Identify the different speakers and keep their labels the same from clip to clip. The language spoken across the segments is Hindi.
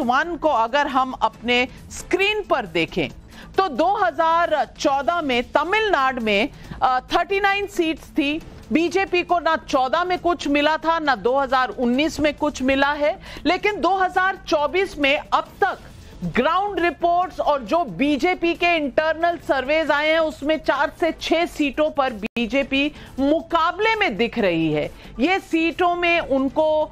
Speaker 1: 1 को अगर हम अपने स्क्रीन पर देखें तो 2014 में तमिलनाडु में 39 सीट्स थी। बीजेपी को ना 14 में कुछ मिला था, ना 2019 में कुछ मिला है, लेकिन 2024 में अब तक ग्राउंड रिपोर्ट्स और जो बीजेपी के इंटरनल सर्वेज आए हैं उसमें 4 से 6 सीटों पर बीजेपी मुकाबले में दिख रही है। ये सीटों में उनको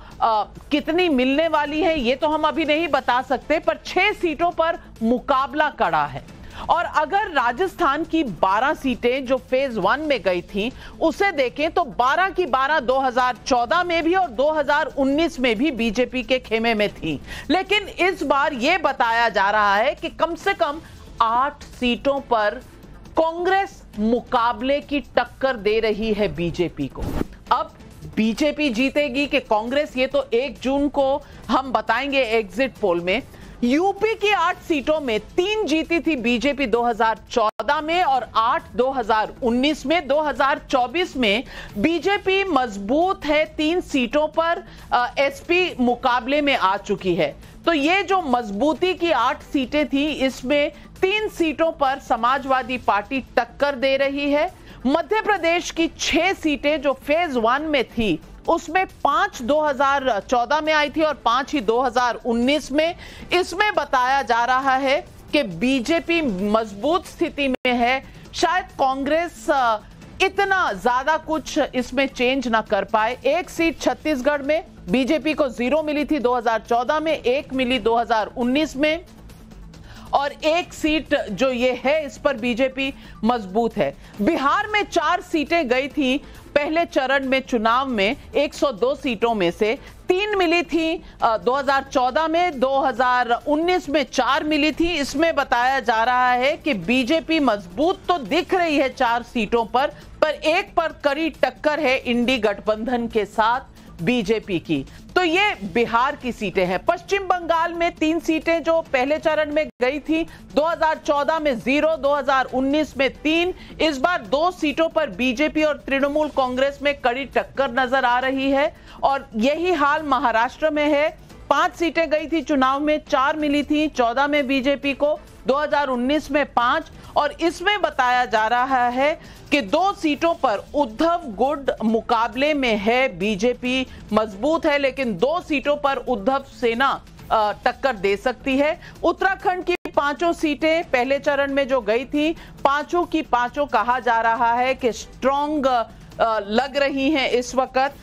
Speaker 1: कितनी मिलने वाली है ये तो हम अभी नहीं बता सकते, पर 6 सीटों पर मुकाबला कड़ा है। और अगर राजस्थान की 12 सीटें जो फेज 1 में गई थी उसे देखें तो 12 की 12 2014 में भी और 2019 में भी बीजेपी के खेमे में थी। लेकिन इस बार यह बताया जा रहा है कि कम से कम 8 सीटों पर कांग्रेस मुकाबले की टक्कर दे रही है बीजेपी को। अब बीजेपी जीतेगी कि कांग्रेस, ये तो 1 जून को हम बताएंगे एग्जिट पोल में। यूपी की 8 सीटों में 3 जीती थी बीजेपी 2014 में और 8 2019 में। 2024 में बीजेपी मजबूत है, 3 सीटों पर एसपी मुकाबले में आ चुकी है। तो ये जो मजबूती की 8 सीटें थी इसमें 3 सीटों पर समाजवादी पार्टी टक्कर दे रही है। मध्य प्रदेश की 6 सीटें जो फेज 1 में थी उसमें 5 2014 में आई थी और 5 ही 2019 में। इसमें बताया जा रहा है कि बीजेपी मजबूत स्थिति में है। शायद कांग्रेस इतना ज्यादा कुछ इसमें चेंज ना कर पाए। 1 सीट छत्तीसगढ़ में बीजेपी को 0 मिली थी 2014 में, 1 मिली 2019 में और 1 सीट जो ये है इस पर बीजेपी मजबूत है। बिहार में 4 सीटें गई थी पहले चरण में चुनाव में, 102 सीटों में से 3 मिली थी 2014 में, 2019 में 4 मिली थी। इसमें बताया जा रहा है कि बीजेपी मजबूत तो दिख रही है 4 सीटों पर 1 पर कड़ी टक्कर है इंडी गठबंधन के साथ बीजेपी की। तो ये बिहार की सीटें हैं। पश्चिम बंगाल में 3 सीटें जो पहले चरण में गई थी, 2014 में 0, 2019 में 3। इस बार 2 सीटों पर बीजेपी और तृणमूल कांग्रेस में कड़ी टक्कर नजर आ रही है। और यही हाल महाराष्ट्र में है। 5 सीटें गई थी चुनाव में, 4 मिली थी 14 में बीजेपी को, 2019 में 5। और इसमें बताया जा रहा है कि 2 सीटों पर उद्धव गुट मुकाबले में है। बीजेपी मजबूत है लेकिन 2 सीटों पर उद्धव सेना टक्कर दे सकती है। उत्तराखंड की 5 सीटें पहले चरण में जो गई थी, 5 की 5 कहा जा रहा है कि स्ट्रॉन्ग लग रही हैं इस वक्त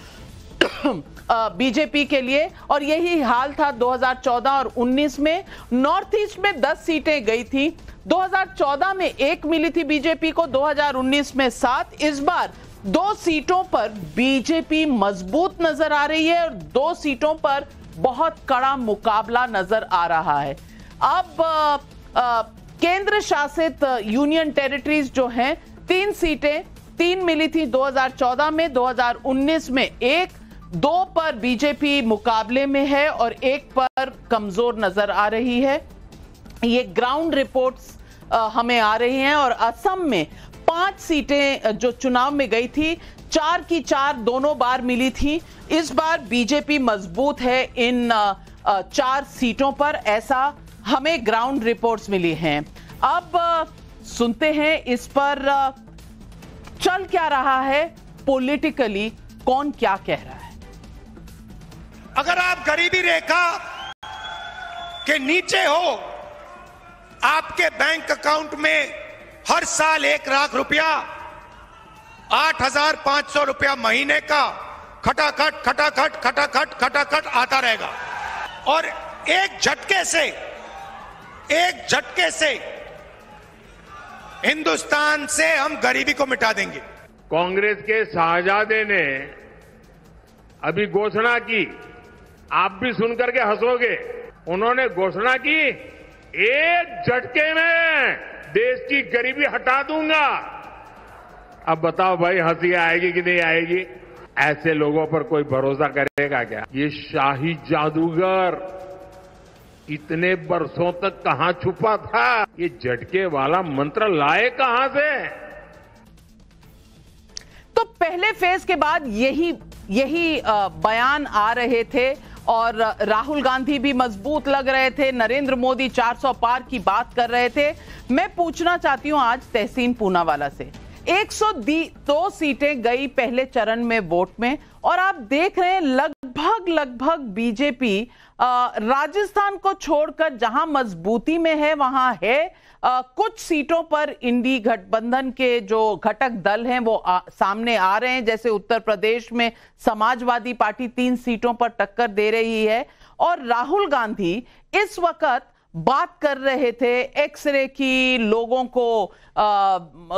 Speaker 1: बीजेपी के लिए। और यही हाल था 2014 और 19 में। नॉर्थ ईस्ट में 10 सीटें गई थी, 2014 में 1 मिली थी बीजेपी को, 2019 में 7। इस बार 2 सीटों पर बीजेपी मजबूत नजर आ रही है और 2 सीटों पर बहुत कड़ा मुकाबला नजर आ रहा है। अब केंद्र शासित यूनियन टेरिटरीज जो हैं, 3 सीटें, 3 मिली थी 2014 में, 2019 में 1, 2 पर बीजेपी मुकाबले में है और 1 पर कमजोर नजर आ रही है। ये ग्राउंड रिपोर्ट्स हमें आ रही हैं। और असम में 5 सीटें जो चुनाव में गई थी, 4 की 4 दोनों बार मिली थी। इस बार बीजेपी मजबूत है इन 4 सीटों पर, ऐसा हमें ग्राउंड रिपोर्ट्स मिली हैं। अब सुनते हैं इस पर चल क्या रहा है पॉलिटिकली, कौन क्या कह रहा है।
Speaker 2: अगर आप गरीबी रेखा के नीचे हो, आपके बैंक अकाउंट में हर साल 1 लाख रुपया, 8,500 रुपया महीने का खटाखट खटाखट खटाखट खटाखट आता रहेगा और एक झटके से हिंदुस्तान से हम गरीबी को मिटा देंगे।
Speaker 3: कांग्रेस के शाहजादे ने अभी घोषणा की, आप भी सुनकर के हंसोगे। उन्होंने घोषणा की, 1 झटके में देश की गरीबी हटा दूंगा। अब बताओ भाई, हंसी आएगी कि नहीं आएगी? ऐसे लोगों पर कोई भरोसा करेगा क्या? ये शाही जादूगर इतने बरसों तक कहां छुपा था? ये झटके वाला मंत्र लाए कहां से?
Speaker 1: तो पहले फेज के बाद यही बयान आ रहे थे और राहुल गांधी भी मजबूत लग रहे थे, नरेंद्र मोदी 400 पार की बात कर रहे थे। मैं पूछना चाहती हूं आज तहसीन पूनावाला से, 102 सीटें गई पहले चरण में वोट में, और आप देख रहे हैं लगभग बीजेपी राजस्थान को छोड़कर जहां मजबूती में है वहां है। कुछ सीटों पर इंडी गठबंधन के जो घटक दल हैं वो सामने आ रहे हैं, जैसे उत्तर प्रदेश में समाजवादी पार्टी 3 सीटों पर टक्कर दे रही है, और राहुल गांधी इस वक्त बात कर रहे थे एक्सरे की, लोगों को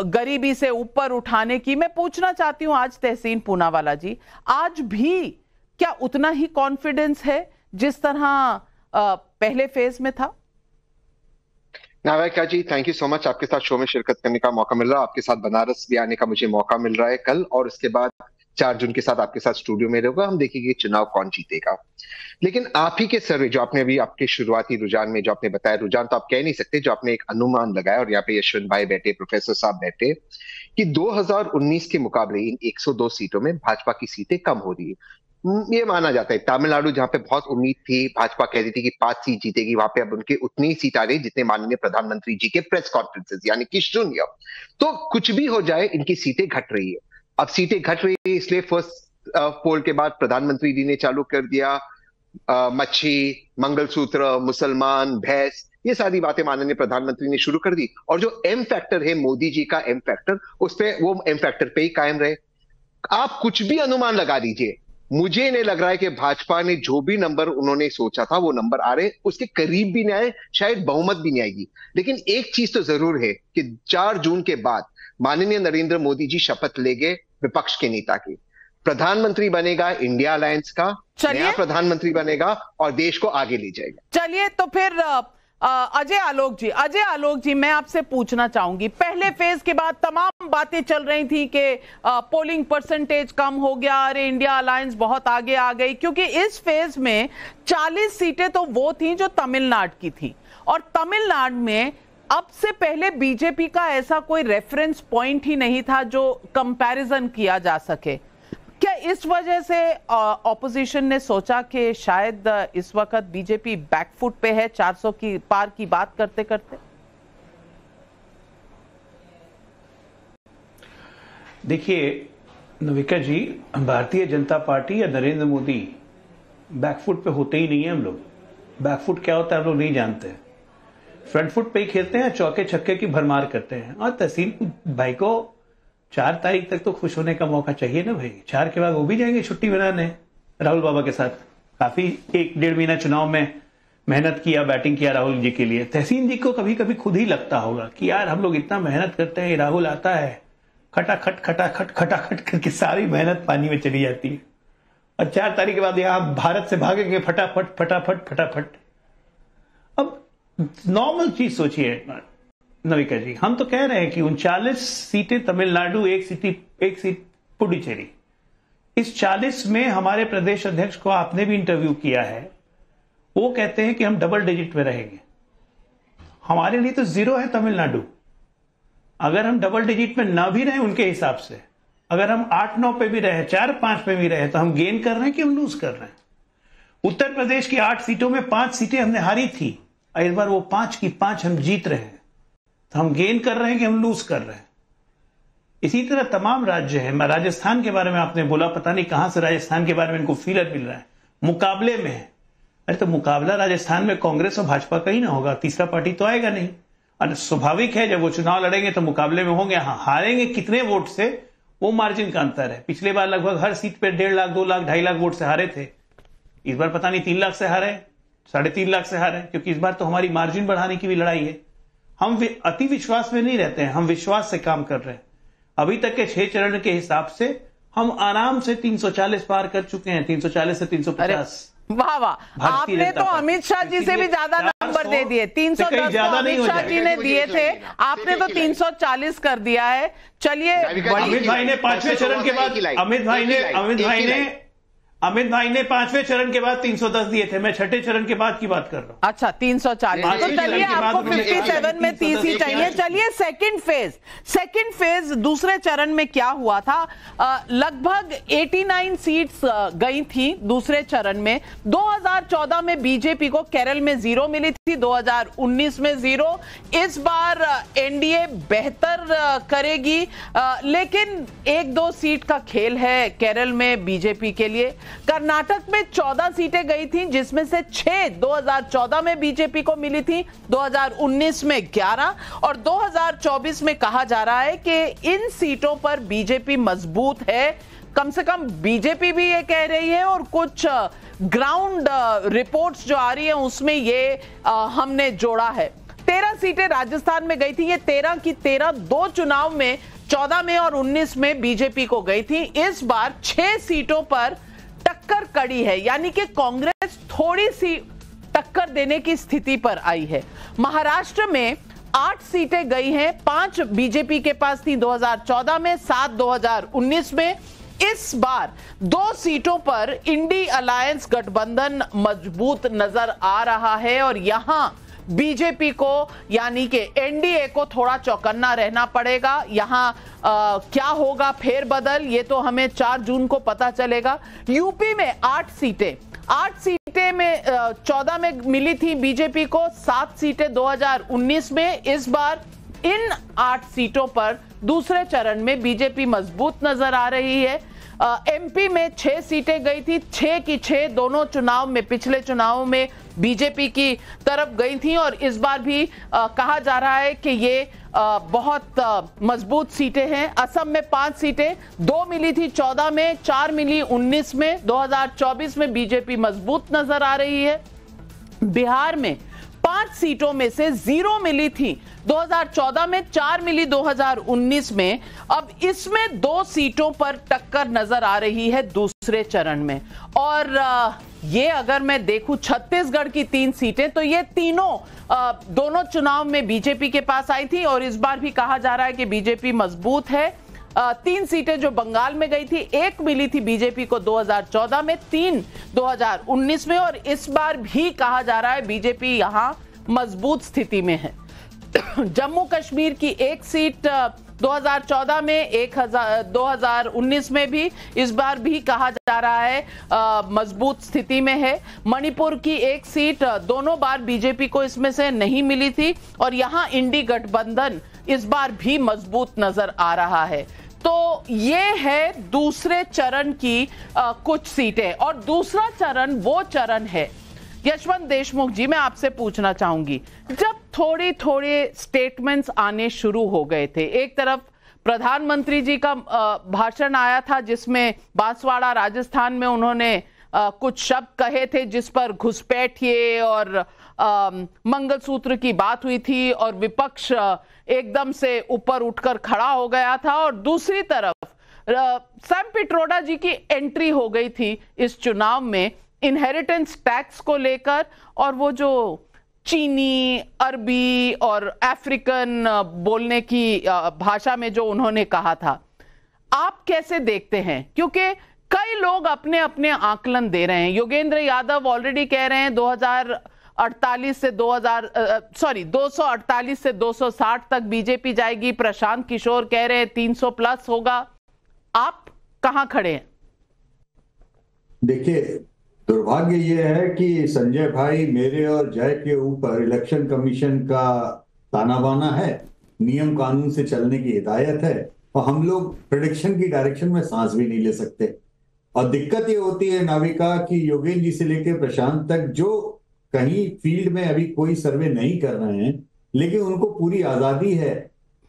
Speaker 1: गरीबी से ऊपर उठाने की। मैं पूछना चाहती हूं आज तहसीन पूनावाला जी, आज भी क्या उतना ही कॉन्फिडेंस है जिस तरह पहले फेज में था?
Speaker 4: नाविका जी, थैंक यू सो मच। आपके साथ शो में शिरकत करने का मौका मिल रहा है, आपके साथ बनारस भी आने का मुझे मौका मिल रहा है कल, और उसके बाद 4 जून के साथ आपके साथ स्टूडियो में रहूंगा। हम देखेंगे चुनाव कौन जीतेगा। लेकिन आप ही के सर्वे जो आपने अभी आपके शुरुआती रुझान में जो आपने बताया, रुझान तो आप कह नहीं सकते, जो आपने एक अनुमान लगाया, और यहाँ पे यशवंत भाई बैठे, प्रोफेसर साहब बैठे, कि 2019 के मुकाबले इन 102 सीटों में भाजपा की सीटें कम हो रही है। ये माना जाता है। तमिलनाडु जहां पे बहुत उम्मीद थी, भाजपा कह रही थी कि 5 सीट जीतेगी, वहां पे अब उनके उतनी ही सीट आ रही जितने माननीय प्रधानमंत्री जी के प्रेस कॉन्फ्रेंसेस, यानी कि 0। तो कुछ भी हो जाए, इनकी सीटें घट रही है। अब सीटें घट रही है, इसलिए फर्स्ट पोल के बाद प्रधानमंत्री जी ने चालू कर दिया मच्छी, मंगलसूत्र, मुसलमान, भैंस, ये सारी बातें माननीय प्रधानमंत्री ने शुरू कर दी। और जो एम फैक्टर है, मोदी जी का एम फैक्टर, उस पे वो एम फैक्टर पे ही कायम रहे। आप कुछ भी अनुमान लगा दीजिए, मुझे नहीं लग रहा है कि भाजपा ने जो भी नंबर उन्होंने सोचा था वो नंबर आ रहे, उसके करीब भी नहीं आए, शायद बहुमत भी नहीं आएगी। लेकिन एक चीज तो जरूर है कि 4 जून के बाद माननीय नरेंद्र मोदी जी शपथ लेंगे विपक्ष के नेता की, प्रधानमंत्री बनेगा इंडिया अलायंस का, नया प्रधानमंत्री बनेगा और देश को आगे ले जाएगा।
Speaker 1: चलिए, तो फिर अजय आलोक जी, मैं आपसे पूछना चाहूंगी, पहले फेज के बाद तमाम बातें चल रही थी कि पोलिंग परसेंटेज कम हो गया, अरे इंडिया अलायंस बहुत आगे आ गई, क्योंकि इस फेज में 40 सीटें तो वो थी जो तमिलनाडु की थी, और तमिलनाडु में अब से पहले बीजेपी का ऐसा कोई रेफरेंस पॉइंट ही नहीं था जो कंपैरिजन किया जा सके। क्या इस वजह से ऑपोजिशन ने सोचा कि शायद इस वक्त बीजेपी बैकफुट पे है 400 की पार की बात करते करते?
Speaker 5: देखिए नविका जी, भारतीय जनता पार्टी या नरेंद्र मोदी बैकफुट पे होते ही नहीं है। हम लोग बैकफुट क्या होता है हम लोग नहीं जानते। फ्रंट फुट पे ही खेलते हैं, चौके छक्के की भरमार करते हैं। और तहसीन भाई को 4 तारीख तक तो खुश होने का मौका चाहिए ना भाई। 4 के बाद वो भी जाएंगे छुट्टी मनाने राहुल बाबा के साथ। काफी 1-1.5 महीना चुनाव में मेहनत किया, बैटिंग किया राहुल जी के लिए। तहसीन जी को कभी कभी खुद ही लगता होगा कि यार हम लोग इतना मेहनत करते हैं, राहुल आता है खटाखट करके सारी मेहनत पानी में चली जाती है, और 4 तारीख के बाद यहां भारत से भागेंगे फटाफट। अब नॉर्मल चीज सोचिए नविका जी, हम तो कह रहे हैं कि 39 सीटें तमिलनाडु, 1 सीट पुडुचेरी। इस 40 में हमारे प्रदेश अध्यक्ष को आपने भी इंटरव्यू किया है, वो कहते हैं कि हम डबल डिजिट में रहेंगे। हमारे लिए तो 0 है तमिलनाडु। अगर हम डबल डिजिट में ना भी रहे उनके हिसाब से, अगर हम 8-9 पे भी रहे, 4-5 पे भी रहे, तो हम गेन कर रहे हैं कि हम लूज कर रहे हैं। उत्तर प्रदेश की 8 सीटों में 5 सीटें हमने हारी थी, इस बार वो 5 की 5 हम जीत रहे हैं, तो हम गेन कर रहे हैं कि हम लूज कर रहे हैं। इसी तरह तमाम राज्य हैं। राजस्थान के बारे में आपने बोला, पता नहीं कहां से राजस्थान के बारे में इनको फीलर मिल रहा है, मुकाबले में है। अरे तो मुकाबला राजस्थान में कांग्रेस और भाजपा का ही ना होगा, तीसरा पार्टी तो आएगा नहीं। और स्वाभाविक है जब वो चुनाव लड़ेंगे तो मुकाबले में होंगे। हाँ, हारेंगे कितने वोट से वो मार्जिन का अंतर है। पिछले बार लगभग हर सीट पे 1.5 लाख, 2 लाख, 2.5 लाख वोट से हारे थे। इस बार पता नहीं 3 लाख से हारे, 3.5 लाख से हारे, क्योंकि इस बार तो हमारी मार्जिन बढ़ाने की भी लड़ाई है। हम अति विश्वास में नहीं रहते हैं, हम विश्वास से काम कर रहे हैं। अभी तक के 6 चरण के हिसाब से हम आराम से 340 पार कर चुके हैं, 340 से 350।
Speaker 1: वाह, आपने तो अमित शाह जी से भी ज्यादा नंबर दे दिए। 310 तो अमित शाह जी ने दिए थे, आपने तो 340 कर दिया है। चलिए,
Speaker 5: अमित भाई ने 5वें चरण के बाद अमित भाई ने 5वें चरण के बाद 310 दिए थे, मैं 6ठे चरण के बाद की बात कर रहा हूं।
Speaker 1: अच्छा 340। तो चलिए आपको 57 में 30 ही चाहिए। चलिए सेकंड फेज दूसरे चरण में क्या हुआ था? लगभग 89 सीट्स गई थी दूसरे चरण में। 2014 में बीजेपी को केरल में 0 मिली थी, 2019 में 0। इस बार एनडीए बेहतर करेगी, लेकिन 1-2 सीट का खेल है केरल में बीजेपी के लिए। कर्नाटक में 14 सीटें गई थी, जिसमें से 6 2014 में बीजेपी को मिली थी, 2019 में 11, और 2024 में कहा जा रहा है कि इन सीटों पर बीजेपी मजबूत है। कम से कम बीजेपी भी ये कह रही है, और कुछ ग्राउंड रिपोर्ट्स जो आ रही है उसमें ये हमने जोड़ा है। 13 सीटें राजस्थान में गई थी, ये 13 की 13 दो चुनाव में 14 में और 19 में बीजेपी को गई थी। इस बार 6 सीटों पर टक्कर कड़ी है, यानी कि कांग्रेस थोड़ी सी टक्कर देने की स्थिति पर आई है। महाराष्ट्र में 8 सीटें गई हैं, 5 बीजेपी के पास थी 2014 में, 7 2019 में। इस बार 2 सीटों पर इंडी अलायंस गठबंधन मजबूत नजर आ रहा है, और यहां बीजेपी को यानी कि एनडीए को थोड़ा चौकन्ना रहना पड़ेगा। यहां क्या होगा फेरबदल, ये तो हमें 4 जून को पता चलेगा। यूपी में 8 सीटें में 14 में मिली थी बीजेपी को, 7 सीटें 2019 में। इस बार इन 8 सीटों पर दूसरे चरण में बीजेपी मजबूत नजर आ रही है। एमपी में 6 सीटें गई थी, 6 की 6 दोनों चुनाव में, पिछले चुनाव में बीजेपी की तरफ गई थी, और इस बार भी कहा जा रहा है कि ये बहुत मजबूत सीटें हैं। असम में 5 सीटें, 2 मिली थी 14 में, 4 मिली 19 में, 2024 में बीजेपी मजबूत नजर आ रही है। बिहार में 5 सीटों में से 0 मिली थी 2014 में, 4 मिली 2019 में। अब इसमें 2 सीटों पर टक्कर नजर आ रही है दूसरे चरण में। और ये अगर मैं देखूं छत्तीसगढ़ की 3 सीटें, तो ये तीनों दोनों चुनाव में बीजेपी के पास आई थी, और इस बार भी कहा जा रहा है कि बीजेपी मजबूत है। 3 सीटें जो बंगाल में गई थी, 1 मिली थी बीजेपी को 2014 में, 3 2019 में, और इस बार भी कहा जा रहा है बीजेपी यहां मजबूत स्थिति में है। जम्मू कश्मीर की 1 सीट 2014 में, 2019 में भी, इस बार भी कहा जा रहा है मजबूत स्थिति में है। मणिपुर की 1 सीट दोनों बार बीजेपी को इसमें से नहीं मिली थी, और यहां इंडी गठबंधन इस बार भी मजबूत नजर आ रहा है। तो ये है दूसरे चरण की कुछ सीटें, और दूसरा चरण वो चरण है, यशवंत देशमुख जी, मैं आपसे पूछना चाहूंगी, जब थोड़े थोड़े स्टेटमेंट्स आने शुरू हो गए थे, एक तरफ प्रधानमंत्री जी का भाषण आया था जिसमें बांसवाड़ा राजस्थान में उन्होंने कुछ शब्द कहे थे जिस पर घुसपैठिए और मंगलसूत्र की बात हुई थी, और विपक्ष एकदम से ऊपर उठकर खड़ा हो गया था, और दूसरी तरफ सैम पिट्रोडा जी की एंट्री हो गई थी इस चुनाव में इनहेरिटेंस टैक्स को लेकर, और वो जो चीनी, अरबी और अफ्रीकन बोलने की भाषा में जो उन्होंने कहा था, आप कैसे देखते हैं? क्योंकि कई लोग अपने अपने आकलन दे रहे हैं। योगेंद्र यादव ऑलरेडी कह रहे हैं 248 से 260 तक बीजेपी जाएगी। प्रशांत किशोर कह रहे हैं 300 प्लस होगा। आप कहां खड़े हैं?
Speaker 6: देखिए, दुर्भाग्य ये है कि संजय भाई मेरे और जय के ऊपर इलेक्शन कमीशन का ताना बाना है, नियम कानून से चलने की हिदायत है, और हम लोग प्रेडिक्शन की डायरेक्शन में सांस भी नहीं ले सकते। और दिक्कत ये होती है नाविका कि योगेंद्र जी से लेकर प्रशांत तक जो कहीं फील्ड में अभी कोई सर्वे नहीं कर रहे हैं, लेकिन उनको पूरी आजादी है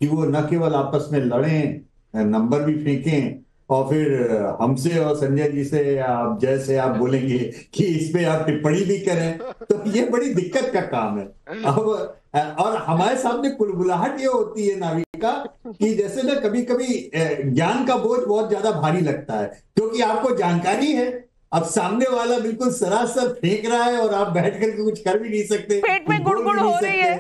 Speaker 6: कि वो न केवल आपस में लड़ें, नंबर भी फेंकें, और फिर हमसे और संजय जी से या आप जैसे आप बोलेंगे कि इस पे आप टिप्पणी भी करें, तो ये बड़ी दिक्कत का काम है। अब और हमारे सामने कुलबुलाहट ये होती है नाविका कि जैसे ना कभी कभी ज्ञान का बोझ बहुत ज्यादा भारी लगता है, क्योंकि आपको जानकारी है, अब सामने वाला बिल्कुल सरासर फेंक रहा है और आप बैठ करके कुछ कर भी नहीं सकते।
Speaker 1: पेट में गुड़गुड़ हो रही है,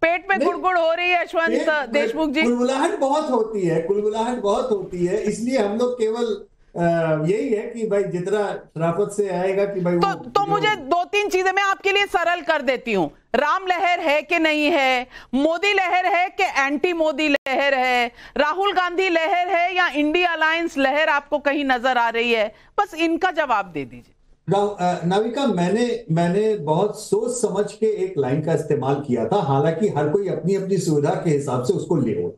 Speaker 1: पेट में गुड़गुड़ हो रही है यशवंत देशमुख जी।
Speaker 6: कुलबुलाहट बहुत होती है, कुलबुलाहट बहुत होती है, इसलिए हम लोग केवल यही है कि भाई जितना शराफत से आएगा कि भाई
Speaker 1: तो मुझे 2-3 चीजें मैं आपके लिए सरल कर देती हूं। राम लहर है कि नहीं है, मोदी लहर है कि एंटी मोदी लहर है, राहुल गांधी लहर है या इंडिया अलायंस लहर आपको कहीं नजर आ रही है? बस इनका जवाब दे दीजिए।
Speaker 6: नाविका, मैंने बहुत सोच समझ के एक लाइन का इस्तेमाल किया था, हालांकि हर कोई अपनी अपनी सुविधा के हिसाब से उसको ले हो।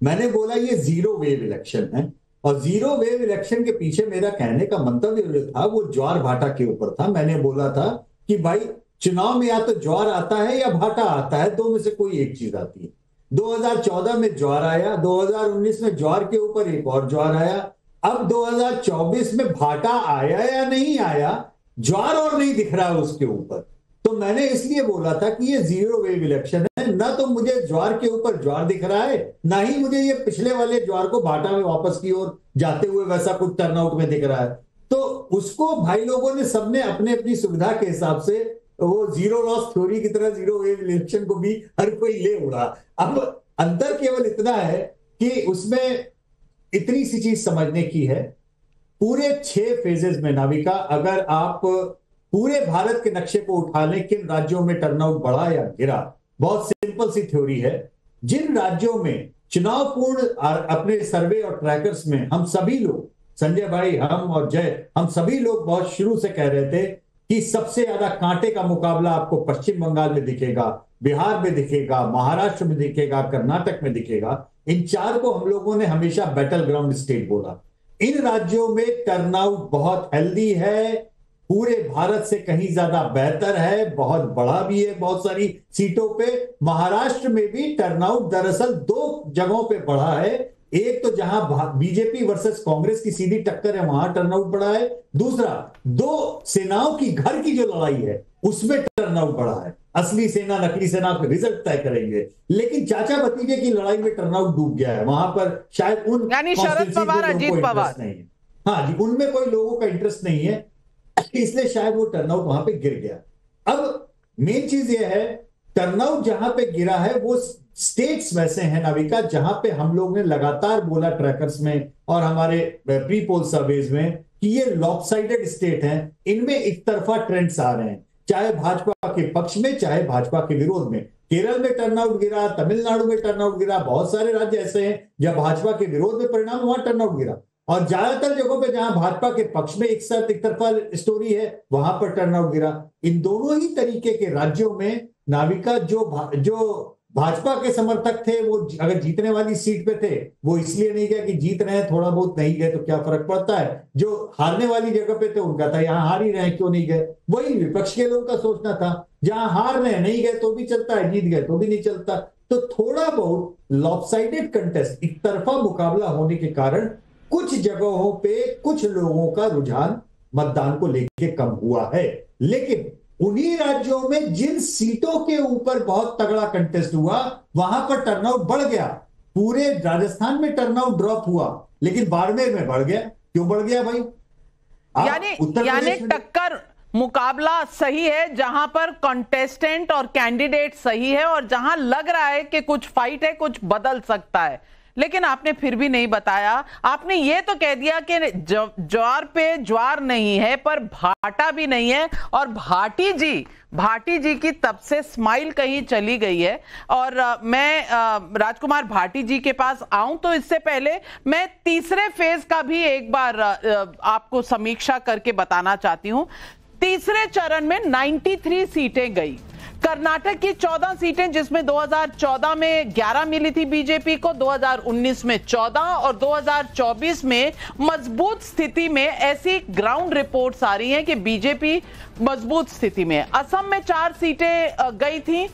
Speaker 6: मैंने बोला ये जीरो वेव इलेक्शन है, और जीरो वेव इलेक्शन के पीछे मेरा कहने का मंतव्य जो था वो ज्वार भाटा के ऊपर था। मैंने बोला था कि भाई चुनाव में या तो ज्वार आता है या भाटा आता है, दो में से कोई एक चीज आती है। 2014 में ज्वार आया, 2019 में ज्वार के ऊपर एक और ज्वार आया, अब 2024 में भाटा आया या नहीं आया, ज्वार और नहीं दिख रहा है उसके ऊपर। तो मैंने इसलिए बोला था कि ये जीरो वेव इलेक्शन है, ना तो मुझे ज्वार के ऊपर ज्वार दिख रहा है, ना ही मुझे ये पिछले वाले ज्वार को भाटा में वापस की ओर जाते हुए वैसा कुछ टर्नआउट में दिख रहा है। तो उसको भाई लोगों ने सबने अपने अपनी सुविधा के हिसाब से वो जीरो लॉस थ्योरी की तरह जीरो वेव इलेक्शन को भी हर कोई ले उड़ा। अब अंतर केवल इतना है कि उसमें इतनी सी चीज समझने की है, पूरे 6 फेजेस में नाविका, अगर आप पूरे भारत के नक्शे को उठा लें किन राज्यों में टर्नआउट बढ़ा या गिरा, बहुत सिंपल सी थ्योरी है। जिन राज्यों में चुनाव पूर्ण अपने सर्वे और ट्रैकर्स में हम सभी लोग, संजय भाई, हम और जय, हम सभी लोग बहुत शुरू से कह रहे थे कि सबसे ज्यादा कांटे का मुकाबला आपको पश्चिम बंगाल में दिखेगा, बिहार में दिखेगा, महाराष्ट्र में दिखेगा, कर्नाटक में दिखेगा। इन 4 को हम लोगों ने हमेशा बैटल ग्राउंड स्टेट बोला। इन राज्यों में टर्नआउट बहुत हेल्दी है, पूरे भारत से कहीं ज्यादा बेहतर है, बहुत बड़ा भी है बहुत सारी सीटों पे। महाराष्ट्र में भी टर्नआउट दरअसल 2 जगहों पे बढ़ा है। एक तो जहां बीजेपी वर्सेस कांग्रेस की सीधी टक्कर है वहां टर्नआउट बढ़ा है, दूसरा 2 सेनाओं की घर की जो लड़ाई है उसमें टर्नआउट बढ़ा है। असली सेना नकली सेना का रिजल्ट तय करेंगे, लेकिन चाचा भतीजे की लड़ाई में टर्नआउट डूब गया है। वहां पर शायद उन
Speaker 1: यानी शरद पवार, अजीत पवार
Speaker 6: नहीं है, हाँ जी, उनमें कोई लोगों का इंटरेस्ट नहीं है, इसलिए शायद वो टर्नआउट वहां पे गिर गया। अब मेन चीज ये है, टर्नआउट जहां पे गिरा है वो स्टेट्स वैसे हैं नाविका जहां पे हम लोग ने लगातार बोला ट्रैकर्स में और हमारे प्री पोल सर्वेज में कि ये लॉपसाइडेड स्टेट हैं, इनमें एक तरफा ट्रेंड्स आ रहे हैं, चाहे भाजपा के पक्ष में चाहे भाजपा के विरोध में। केरल में टर्नआउट गिरा, तमिलनाडु में टर्नआउट गिरा, बहुत सारे राज्य ऐसे हैं जब भाजपा के विरोध में परिणाम वहां टर्नआउट गिरा, और ज्यादातर जगहों पे जहां भाजपा के पक्ष में एक साथ एक तरफा स्टोरी है वहां पर टर्नआउट गिरा। इन दोनों ही तरीके के राज्यों में नाविका जो भाजपा के समर्थक थे वो अगर जीतने वाली सीट पे थे वो इसलिए नहीं गया कि जीत रहे हैं, थोड़ा बहुत नहीं गए तो क्या फर्क पड़ता है। जो हारने वाली जगह पे थे उनका था यहां हार ही रहे हैं क्यों नहीं गए, वही विपक्ष के लोगों का सोचना था। जहां हार रहे हैं नहीं गए तो भी चलता है, जीत गए तो भी नहीं चलता। तो थोड़ा बहुत लॉपसाइडेड कंटेस्ट, एक तरफा मुकाबला होने के कारण कुछ जगहों पे कुछ लोगों का रुझान मतदान को लेके कम हुआ है, लेकिन उन्हीं राज्यों में जिन सीटों के ऊपर बहुत तगड़ा कंटेस्ट हुआ वहां पर टर्नआउट बढ़ गया। पूरे राजस्थान में टर्नआउट ड्रॉप हुआ लेकिन बाड़मेर में बढ़ गया। क्यों बढ़ गया भाई?
Speaker 1: यानी टक्कर मुकाबला सही है, जहां पर कंटेस्टेंट और कैंडिडेट सही है और जहां लग रहा है कि कुछ फाइट है, कुछ बदल सकता है। लेकिन आपने फिर भी नहीं बताया, आपने ये तो कह दिया कि ज्वार पे ज्वार नहीं है पर भाटा भी नहीं है, और भाटी जी की तब से स्माइल कहीं चली गई है। और मैं राजकुमार भाटी जी के पास आऊं तो इससे पहले मैं तीसरे फेज का भी एक बार आपको समीक्षा करके बताना चाहती हूं। तीसरे चरण में 93 सीटें गई। कर्नाटक की 14 सीटें, जिसमें 2014 में 11 मिली थी बीजेपी को, 2019 में 14 और 2024 में मजबूत स्थिति में, ऐसी ग्राउंड रिपोर्ट्स आ रही हैं कि बीजेपी मजबूत स्थिति में। असम में 4 सीटें गई थी,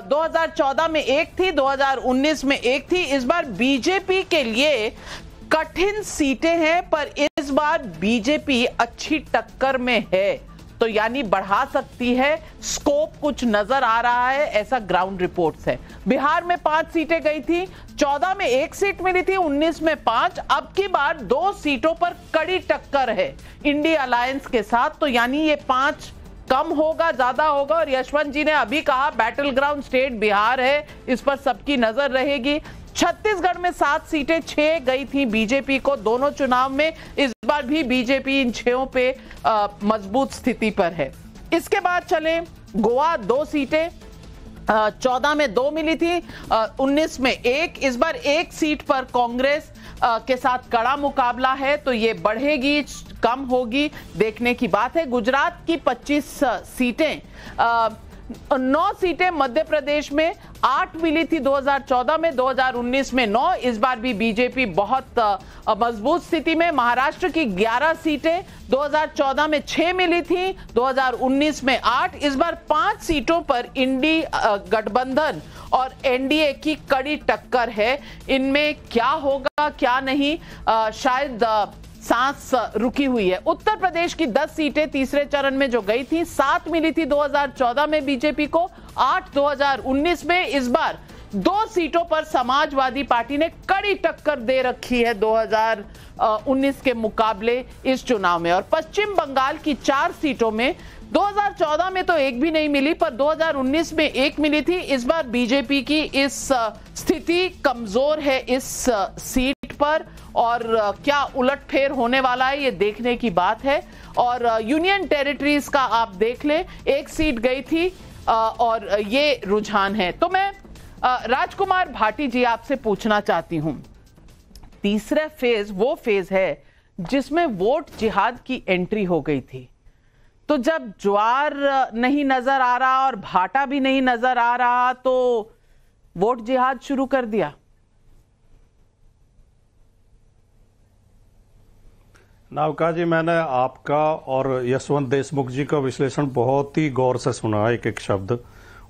Speaker 1: 2014 में 1 थी, 2019 में 1 थी। इस बार बीजेपी के लिए कठिन सीटें हैं पर इस बार बीजेपी अच्छी टक्कर में है, तो यानी बढ़ा सकती है, स्कोप कुछ नजर आ रहा है, ऐसा ग्राउंड रिपोर्ट्स है। बिहार में 5 सीटें गई थी, 14 में 1 सीट मिली थी, 19 में 5। अब की बार 2 सीटों पर कड़ी टक्कर है इंडिया अलायंस के साथ, तो यानी ये 5 कम होगा ज्यादा होगा। और यशवंत जी ने अभी कहा बैटल ग्राउंड स्टेट बिहार है, इस पर सबकी नजर रहेगी। छत्तीसगढ़ में 7 सीटें, 6 गई थी बीजेपी को दोनों चुनाव में। इस बार भी बीजेपी इन 6 पे मजबूत स्थिति पर है। इसके बाद चले गोवा, 2 सीटें, 14 में 2 मिली थी, 19 में 1। इस बार 1 सीट पर कांग्रेस के साथ कड़ा मुकाबला है, तो ये बढ़ेगी कम होगी देखने की बात है। गुजरात की 25 सीटें, 9 सीटें मध्य प्रदेश में, 8 मिली थी 2014 में, 2019 में 9। इस बार भी बीजेपी बहुत मजबूत स्थिति में। महाराष्ट्र की 11 सीटें, 2014 में 6 मिली थी, 2019 में 8। इस बार 5 सीटों पर इंडी गठबंधन और एनडीए की कड़ी टक्कर है। इनमें क्या होगा क्या नहीं, शायद सांस रुकी हुई है। उत्तर प्रदेश की 10 सीटें तीसरे चरण में जो गई थी, 7 मिली थी 2014 में बीजेपी को, 8 2019 में। इस बार 2 सीटों पर समाजवादी पार्टी ने कड़ी टक्कर दे रखी है 2019 के मुकाबले इस चुनाव में। और पश्चिम बंगाल की 4 सीटों में 2014 में तो एक भी नहीं मिली, पर 2019 में 1 मिली थी। इस बार बीजेपी की इस स्थिति कमजोर है इस सीट पर, और क्या उलटफेर होने वाला है ये देखने की बात है। और यूनियन टेरिटरीज का आप देख लें, 1 सीट गई थी और ये रुझान है। तो मैं राजकुमार भाटी जी आपसे पूछना चाहती हूं, तीसरा फेज वो फेज है जिसमें वोट जिहाद की एंट्री हो गई थी। तो जब ज्वार नहीं नजर आ रहा और भाटा भी नहीं नजर आ रहा, तो वोट जिहाद शुरू कर दिया।
Speaker 7: नावका जी, मैंने आपका और यशवंत देशमुख जी का विश्लेषण बहुत ही गौर से सुना, एक एक शब्द,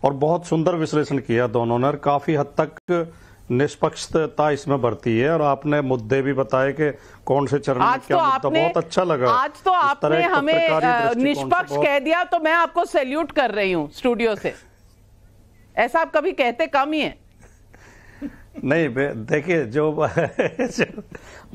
Speaker 7: और बहुत सुंदर विश्लेषण किया दोनों ने। काफी हद तक निष्पक्षता इसमें बरती है, और आपने मुद्दे भी बताए कि कौन से चरण में क्या मुद्दा, बहुत अच्छा लगा।
Speaker 1: आज तो आपने हमें निष्पक्ष कह दिया, तो मैं आपको सैल्यूट कर रही हूं स्टूडियो से। ऐसा आप कभी कहते कम ही है।
Speaker 7: नहीं देखिए, जो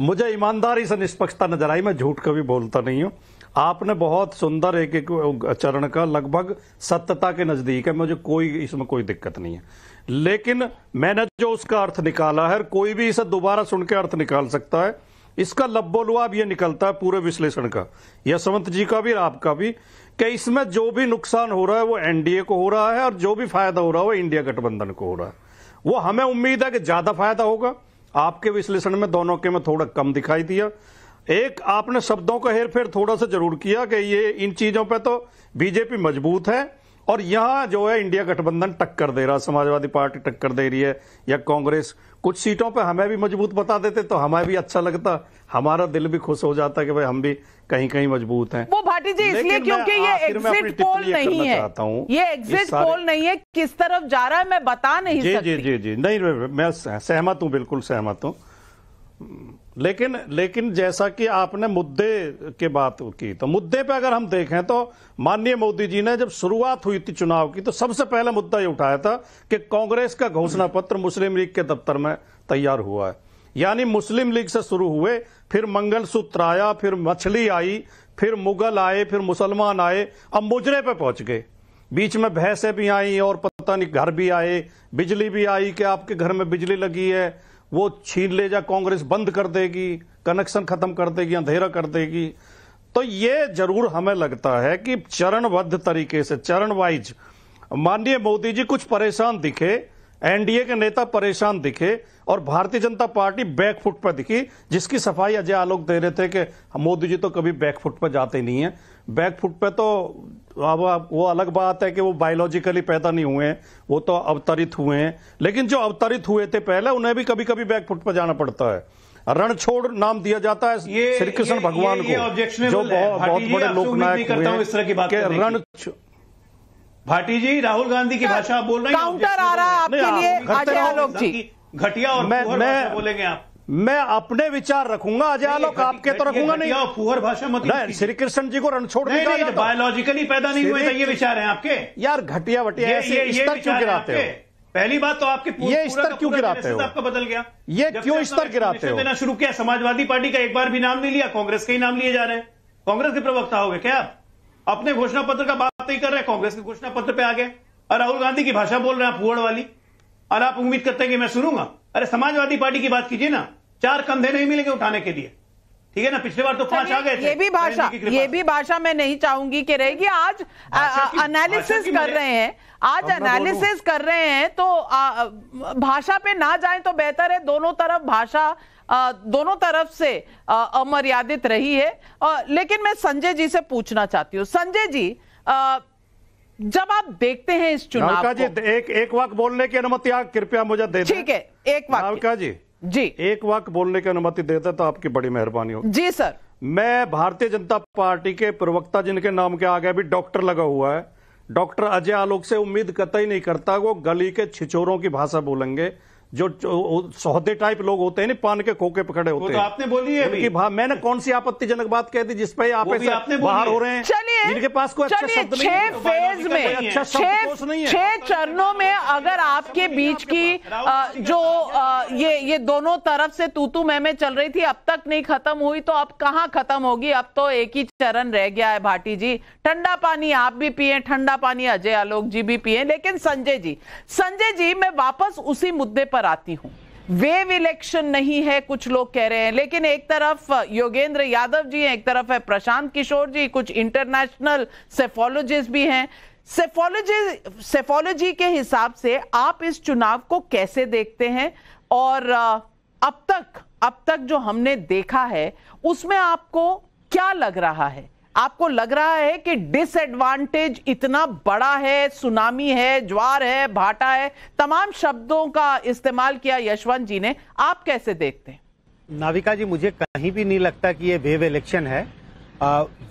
Speaker 7: मुझे ईमानदारी से निष्पक्षता नजर आई, मैं झूठ कभी बोलता नहीं हूं। आपने बहुत सुंदर एक एक चरण का लगभग सत्यता के नजदीक है, मुझे कोई इसमें कोई दिक्कत नहीं है। लेकिन मैंने जो उसका अर्थ निकाला है, कोई भी इसे दोबारा सुन के अर्थ निकाल सकता है। इसका लब्बोलुआब ये निकलता है पूरे विश्लेषण का, यशवंत जी का भी और आपका भी, कि इसमें जो भी नुकसान हो रहा है वो एनडीए को हो रहा है, और जो भी फायदा हो रहा है वो इंडिया गठबंधन को हो रहा है। वो हमें उम्मीद है कि ज्यादा फायदा होगा। आपके विश्लेषण में दोनों के में थोड़ा कम दिखाई दिया। एक आपने शब्दों का हेरफेर थोड़ा सा जरूर किया कि ये इन चीजों पे तो बीजेपी मजबूत है, और यहां जो है इंडिया गठबंधन टक्कर दे रहा, समाजवादी पार्टी टक्कर दे रही है, या कांग्रेस। कुछ सीटों पे हमें भी मजबूत बता देते तो हमें भी अच्छा लगता, हमारा दिल भी खुश हो जाता कि भाई हम भी कहीं कहीं मजबूत हैं।
Speaker 1: वो भाटी जी इसलिए क्योंकि ये एग्जिट पोल नहीं है, ये एग्जिट पोल नहीं है, किस तरफ जा रहा है मैं बता नहीं सकती।
Speaker 7: जी जी जी, नहीं मैं सहमत हूं, बिल्कुल सहमत हूं। लेकिन जैसा कि आपने मुद्दे की बात की, तो मुद्दे पे अगर हम देखें तो माननीय मोदी जी ने जब शुरुआत हुई थी चुनाव की, तो सबसे पहला मुद्दा ये उठाया था कि कांग्रेस का घोषणा पत्र मुस्लिम लीग के दफ्तर में तैयार हुआ है। यानी मुस्लिम लीग से शुरू हुए, फिर मंगलसूत्र आया, फिर मछली आई, फिर मुगल आए, फिर मुसलमान आए, अब मुजरे पे पहुंच गए। बीच में भैंसें भी आई और पता नहीं घर भी आए, बिजली भी आई कि आपके घर में बिजली लगी है वो छीन ले जा, कांग्रेस बंद कर देगी, कनेक्शन खत्म कर देगी, अंधेरा कर देगी। तो ये जरूर हमें लगता है कि चरणबद्ध तरीके से, चरण वाइज माननीय मोदी जी कुछ परेशान दिखे, एनडीए के नेता परेशान दिखे, और भारतीय जनता पार्टी बैकफुट पर दिखी, जिसकी सफाई अजय आलोक दे रहे थे कि मोदी जी तो कभी बैकफुट पर जाते नहीं है। बैकफुट पे तो अब वो अलग बात है कि वो बायोलॉजिकली पैदा नहीं हुए हैं, वो तो अवतरित हुए हैं, लेकिन जो अवतरित हुए थे पहले उन्हें भी कभी कभी बैकफुट पर जाना पड़ता है। रणछोड़ नाम दिया जाता है श्री कृष्ण भगवान को, जो बहुत बड़े लोकनायक हुए
Speaker 5: इस तरह की बात
Speaker 7: रण।
Speaker 5: भाटी जी, राहुल गांधी की भाषा बोल रहे हैं,
Speaker 1: काउंटर आ रहा है आपके लिए अजय आलोक जी।
Speaker 5: घटिया और फुहर भाषा बोलेंगे आप।
Speaker 7: मैं अपने विचार रखूंगा, अजय आलोक आपके तो रखूंगा नहीं।
Speaker 5: फुहर भाषा मत,
Speaker 7: श्री कृष्ण जी को रणछोड़
Speaker 5: नहीं, बायोलॉजिकली पैदा नहीं हुए, ये विचार है आपके।
Speaker 7: यार घटिया वटिया ऐसे स्तर क्यों गिराते हो?
Speaker 5: पहली बात तो आपके
Speaker 7: ये स्तर क्यों गिराते हो?
Speaker 5: आपका बदल गया,
Speaker 7: ये क्यों स्तर गिराते हो?
Speaker 5: देना शुरू किया, समाजवादी पार्टी का एक बार भी नाम नहीं लिया, कांग्रेस के ही नाम लिए जा रहे हैं। कांग्रेस के प्रवक्ता हो गए क्या आप? अपने घोषणा पत्र का बात नहीं कर रहे, कांग्रेस के घोषणा पत्र पे आ गए, और राहुल गांधी की भाषा बोल रहे हैं फुहड़ वाली, और आप उम्मीद करते हैं कि मैं सुनूंगा? अरे समाजवादी पार्टी की बात कीजिए ना, 4 कंधे नहीं मिलेंगे उठाने के लिए, ठीक है ना? पिछले बार तो 5 आ गए थे।
Speaker 1: ये भी भाषा मैं नहीं चाहूंगी कि रहेगी। आज एनालिसिस कर रहे हैं, एनालिसिस कर रहे हैं, तो भाषा पे ना जाए तो बेहतर है। दोनों तरफ भाषा दोनों तरफ से अमर्यादित रही है। लेकिन मैं संजय जी से पूछना चाहती हूँ, संजय जी, जब आप देखते हैं इस चुनाव को,
Speaker 7: एक वाक्य बोलने की अनुमति आप कृपया मुझे दे दें।
Speaker 1: ठीक है, एक वाक्य
Speaker 7: जी, एक वाक्य बोलने की अनुमति देते तो आपकी बड़ी मेहरबानी होगी।
Speaker 1: जी सर।
Speaker 7: मैं भारतीय जनता पार्टी के प्रवक्ता जिनके नाम के आगे भी डॉक्टर लगा हुआ है, डॉक्टर अजय आलोक से उम्मीद कतई नहीं करता वो गली के छिछोरों की भाषा बोलेंगे, जो सौदे टाइप लोग होते हैं ना, पान के खोखे पे खड़े होते हैं।
Speaker 5: तो आपने बोली है अभी।
Speaker 7: मैंने कौन सी आपत्तिजनक बात कह दी जिस पे आप बाहर हो रहे हैं?
Speaker 1: चलिए,
Speaker 7: जिनके पास कोई अच्छा शब्द नहीं है,
Speaker 1: 6 फेज में, 6 चरणों में अगर आपके बीच की जो ये दोनों तरफ से तू मैं चल रही थी, अब तक नहीं खत्म हुई, तो अब कहां खत्म होगी? अब तो एक ही चरण रह गया है भाटी जी। ठंडा पानी आप भी पिए, ठंडा पानी अजय आलोक जी भी पिए। लेकिन संजय जी, मैं वापस उसी मुद्दे पर आती हूं। वेव इलेक्शन नहीं है, कुछ लोग कह रहे हैं, लेकिन एक तरफ योगेंद्र यादव जी हैं, एक तरफ है प्रशांत किशोर जी, कुछ इंटरनेशनल सेफोलॉजिस्ट भी हैं। सेफोलॉजी के हिसाब से आप इस चुनाव को कैसे देखते हैं? और अब तक जो हमने देखा है उसमें आपको क्या लग रहा है? आपको लग रहा है कि डिसएडवांटेज इतना बड़ा है, सुनामी है, ज्वार है, भाटा है, तमाम शब्दों का इस्तेमाल किया यशवंत जी ने, आप कैसे देखते हैं?
Speaker 8: नाविका जी, मुझे कहीं भी नहीं लगता कि ये वेव इलेक्शन है।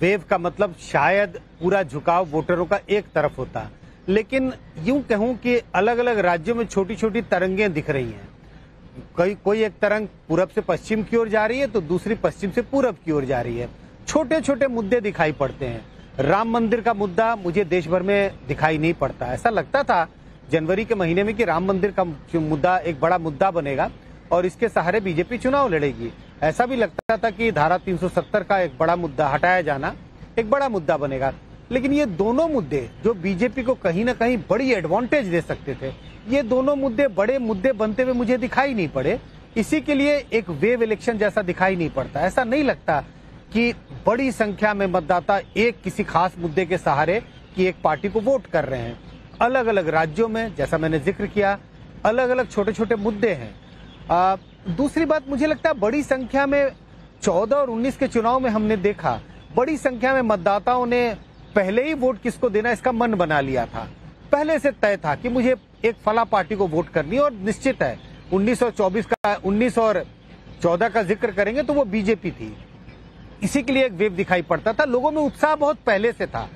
Speaker 8: वेव का मतलब शायद पूरा झुकाव वोटरों का एक तरफ होता, लेकिन यूं कहूं कि अलग अलग राज्यों में छोटी छोटी तरंगें दिख रही हैं। कोई एक तरंग पूरब से पश्चिम की ओर जा रही है, तो दूसरी पश्चिम से पूरब की ओर जा रही है। छोटे छोटे मुद्दे दिखाई पड़ते हैं। राम मंदिर का मुद्दा मुझे देश भर में दिखाई नहीं पड़ता। ऐसा लगता था जनवरी के महीने में कि राम मंदिर का मुद्दा एक बड़ा मुद्दा बनेगा और इसके सहारे बीजेपी चुनाव लड़ेगी। ऐसा भी लगता था कि धारा 370 का एक बड़ा मुद्दा हटाया जाना एक बड़ा मुद्दा बनेगा। लेकिन ये दोनों मुद्दे जो बीजेपी को कहीं ना कहीं बड़ी एडवांटेज दे सकते थे, ये दोनों मुद्दे बड़े मुद्दे बनते हुए मुझे दिखाई नहीं पड़े। इसी के लिए एक वेव इलेक्शन जैसा दिखाई नहीं पड़ता। ऐसा नहीं लगता कि बड़ी संख्या में मतदाता एक किसी खास मुद्दे के सहारे की एक पार्टी को वोट कर रहे हैं। अलग अलग राज्यों में, जैसा मैंने जिक्र किया, अलग अलग छोटे छोटे मुद्दे हैं। दूसरी बात, मुझे लगता है बड़ी संख्या में 14 और 19 के चुनाव में हमने देखा, बड़ी संख्या में मतदाताओं ने पहले ही वोट किसको देना इसका मन बना लिया था। पहले से तय था कि मुझे एक फला पार्टी को वोट करनी है, और निश्चित है 19 और 14 का जिक्र करेंगे तो वो बीजेपी थी। इसी के लिए एक वेव दिखाई पड़ता था। लोगों में उत्साह बहुत पहले से था,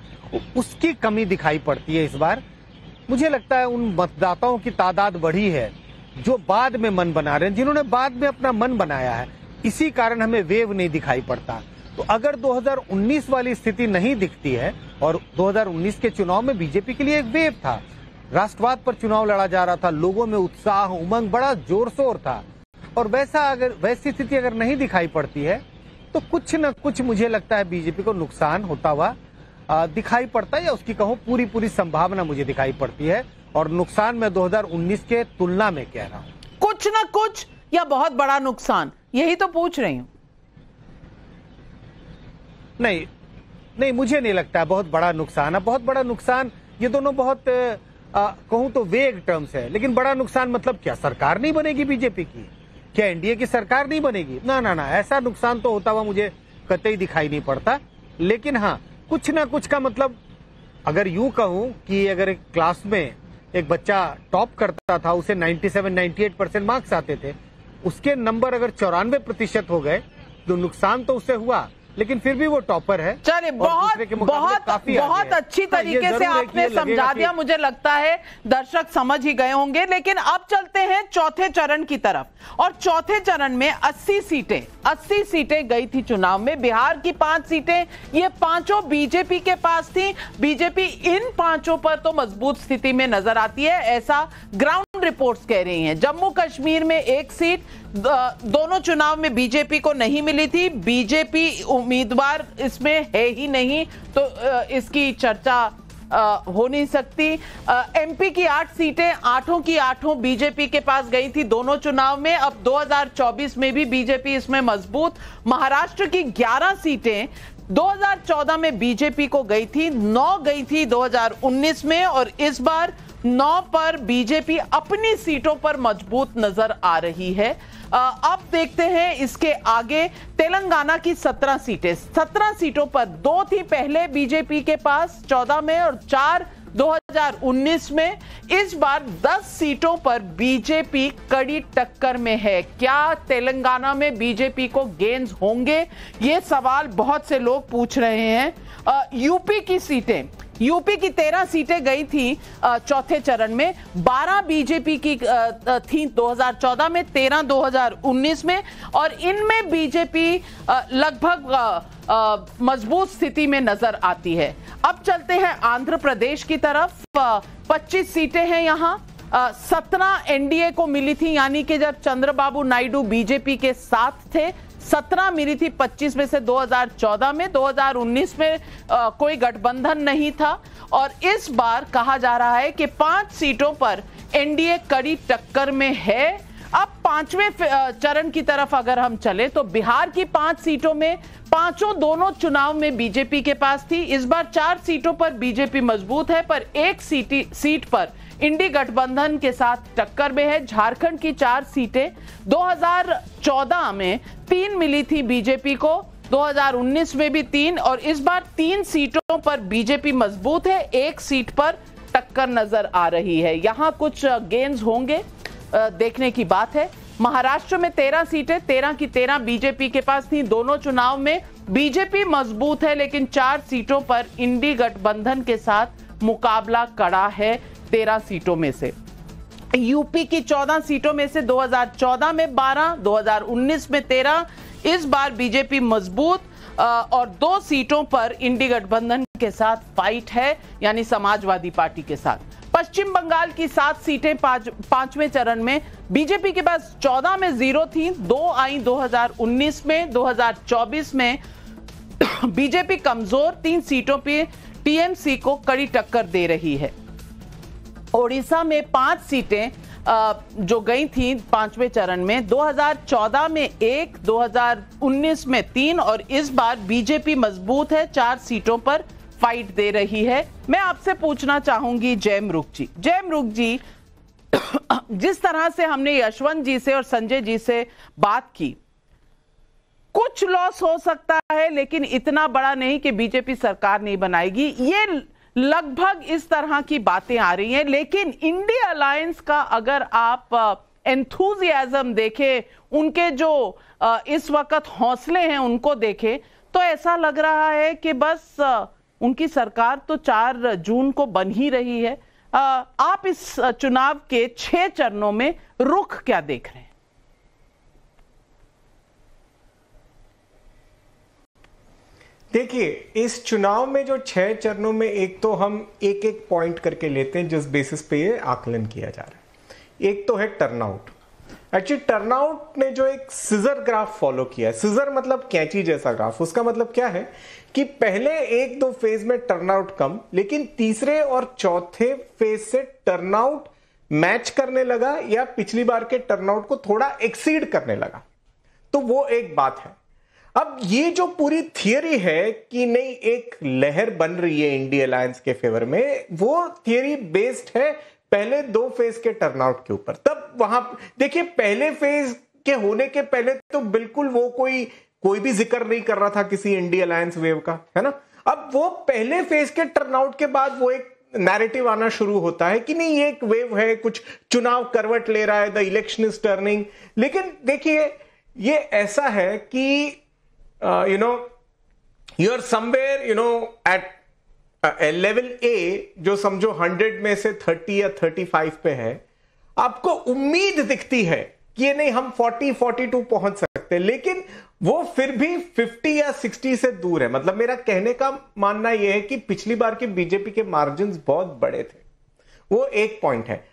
Speaker 8: उसकी कमी दिखाई पड़ती है इस बार। मुझे लगता है उन मतदाताओं की तादाद बढ़ी है जो बाद में मन बना रहे हैं, जिन्होंने बाद में अपना मन बनाया है। इसी कारण हमें वेव नहीं दिखाई पड़ता। तो अगर 2019 वाली स्थिति नहीं दिखती है, और 2019 के चुनाव में बीजेपी के लिए एक वेव था, राष्ट्रवाद पर चुनाव लड़ा जा रहा था, लोगों में उत्साह, उमंग, बड़ा जोर शोर था, और वैसी स्थिति अगर नहीं दिखाई पड़ती है तो कुछ न कुछ मुझे लगता है बीजेपी को नुकसान होता हुआ दिखाई पड़ता है, या उसकी कहूं पूरी संभावना मुझे दिखाई पड़ती है। और नुकसान मैं 2019 के तुलना में कह रहा हूं।
Speaker 1: कुछ न कुछ या बहुत बड़ा नुकसान, यही तो पूछ रही हूं।
Speaker 8: नहीं, मुझे नहीं लगता है बहुत बड़ा नुकसान है। बहुत बड़ा नुकसान, ये दोनों बहुत कहूं तो वेग टर्म्स है। लेकिन बड़ा नुकसान मतलब क्या सरकार नहीं बनेगी बीजेपी की? क्या एनडीए की सरकार नहीं बनेगी? ना, ऐसा नुकसान तो होता हुआ मुझे कतई दिखाई नहीं पड़ता। लेकिन हाँ, कुछ ना कुछ का मतलब, अगर यूं कहूं कि अगर एक क्लास में एक बच्चा टॉप करता था, उसे 97-98% मार्क्स आते थे, उसके नंबर अगर 94% हो गए तो नुकसान तो उससे हुआ, लेकिन फिर भी वो टॉपर है।
Speaker 1: चलिए, बहुत अच्छी तरीके से आपने समझा दिया। मुझे लगता है दर्शक समझ ही गए होंगे। लेकिन अब चलते हैं चौथे चरण की तरफ, और चौथे चरण में 80 सीटें गई थी चुनाव में। बिहार की 5 सीटें, ये पांचों बीजेपी के पास थी। बीजेपी इन पांचों पर तो मजबूत स्थिति में नजर आती है, ऐसा ग्राउंड रिपोर्ट्स कह रही हैं। जम्मू कश्मीर में 1 सीट दोनों चुनाव में बीजेपी को नहीं मिली थी। बीजेपी उम्मीदवार इसमें है ही नहीं, तो इसकी चर्चा हो नहीं सकती। एमपी की 8 सीटें 8 की 8 बीजेपी के पास गई थी दोनों चुनाव में। अब 2024 में भी बीजेपी इसमें मजबूत। महाराष्ट्र की 11 सीटें 2014 में बीजेपी को गई थी, 9 गई थी 2019 में, और इस बार 9 पर बीजेपी अपनी सीटों पर मजबूत नजर आ रही है। अब देखते हैं इसके आगे। तेलंगाना की 17 सीटें, 17 सीटों पर 2 थी पहले बीजेपी के पास 14 में और 4 2019 में। इस बार 10 सीटों पर बीजेपी कड़ी टक्कर में है। क्या तेलंगाना में बीजेपी को गेंस होंगे, ये सवाल बहुत से लोग पूछ रहे हैं। यूपी की सीटें, यूपी की 13 सीटें गई थी चौथे चरण में, 12 बीजेपी की थी 2014 में, 13 2019 में, और इनमें बीजेपी लगभग मजबूत स्थिति में नजर आती है। अब चलते हैं आंध्र प्रदेश की तरफ। 25 सीटें हैं यहाँ। 17 एनडीए को मिली थी, यानी कि जब चंद्रबाबू नायडू बीजेपी के साथ थे 17 मिली थी 25 में से 2014 में। 2019 में कोई गठबंधन नहीं था, और इस बार कहा जा रहा है कि 5 सीटों पर एनडीए कड़ी टक्कर में है। अब 5वें चरण की तरफ अगर हम चले तो बिहार की 5 सीटों में पांचों दोनों चुनाव में बीजेपी के पास थी। इस बार 4 सीटों पर बीजेपी मजबूत है, पर एक सीट पर इंडी गठबंधन के साथ टक्कर में है। झारखंड की 4 सीटें 2014 में 3 मिली थी बीजेपी को, 2019 में भी 3, और इस बार 3 सीटों पर बीजेपी मजबूत है, 1 सीट पर टक्कर नजर आ रही है। यहां कुछ गेंस होंगे, देखने की बात है। महाराष्ट्र में 13 सीटें 13 की 13 बीजेपी के पास थी दोनों चुनाव में। बीजेपी मजबूत है, लेकिन 4 सीटों पर इंडी गठबंधन के साथ मुकाबला कड़ा है 13 सीटों में से। यूपी की 14 सीटों में से 2014 में 12, 2019 में 13, इस बार बीजेपी मजबूत, और 2 सीटों पर इंडी गठबंधन के साथ फाइट है, यानी समाजवादी पार्टी के साथ। पश्चिम बंगाल की 7 सीटें 5वें चरण में बीजेपी के पास 14 में 0 थी, 2 आई 2019 में, 2024 में बीजेपी कमजोर, 3 सीटों पे टीएमसी को कड़ी टक्कर दे रही है। ओडिशा में 5 सीटें जो गई थी 5वें चरण में, 2014 में 1, 2019 में 3, और इस बार बीजेपी मजबूत है, 4 सीटों पर फाइट दे रही है। मैं आपसे पूछना चाहूंगी जयमरुख जी, जिस तरह से हमने यशवंत जी से और संजय जी से बात की, कुछ लॉस हो सकता है लेकिन इतना बड़ा नहीं कि बीजेपी सरकार नहीं बनाएगी, ये लगभग इस तरह की बातें आ रही हैं। लेकिन इंडिया अलायंस का अगर आप एंथुजियाज्म देखें, उनके जो इस वक्त हौसले हैं उनको देखें, तो ऐसा लग रहा है कि बस उनकी सरकार तो 4 जून को बन ही रही है। आप इस चुनाव के 6 चरणों में रुख क्या देख रहे हैं?
Speaker 9: देखिए, इस चुनाव में जो 6 चरणों में, एक तो हम एक एक पॉइंट करके लेते हैं जिस बेसिस पे ये आकलन किया जा रहा है। एक तो है टर्नआउट। एक्चुअली टर्नआउट ने जो एक सिजर ग्राफ फॉलो किया है, सिजर मतलब कैंची जैसा ग्राफ, उसका मतलब क्या है कि पहले 1-2 फेज में टर्नआउट कम, लेकिन तीसरे और चौथे फेज से टर्नआउट मैच करने लगा या पिछली बार के टर्नआउट को थोड़ा एक्सीड करने लगा। तो वो एक बात है। अब ये जो पूरी थियरी है कि नहीं एक लहर बन रही है इंडिया अलायंस के फेवर में, वो थियरी बेस्ड है पहले 2 फेज के टर्नआउट के ऊपर। तब वहां देखिए, पहले फेज के होने के पहले तो बिल्कुल वो कोई भी जिक्र नहीं कर रहा था किसी इंडिया अलायंस वेव का, है ना। अब वो पहले फेज के टर्नआउट के बाद वो एक नैरेटिव आना शुरू होता है कि नहीं ये एक वेव है, कुछ चुनाव करवट ले रहा है, द इलेक्शन इज टर्निंग। लेकिन देखिए, ये ऐसा है कि you are somewhere at level A, जो समझो 100 में से 30 या 35 पे है, आपको उम्मीद दिखती है कि ये नहीं हम 40-42 पहुंच सकते, लेकिन वो फिर भी 50 या 60 से दूर है। मतलब मेरा कहने का मानना यह है कि पिछली बार के बीजेपी के मार्जिन्स बहुत बड़े थे, वो एक पॉइंट है।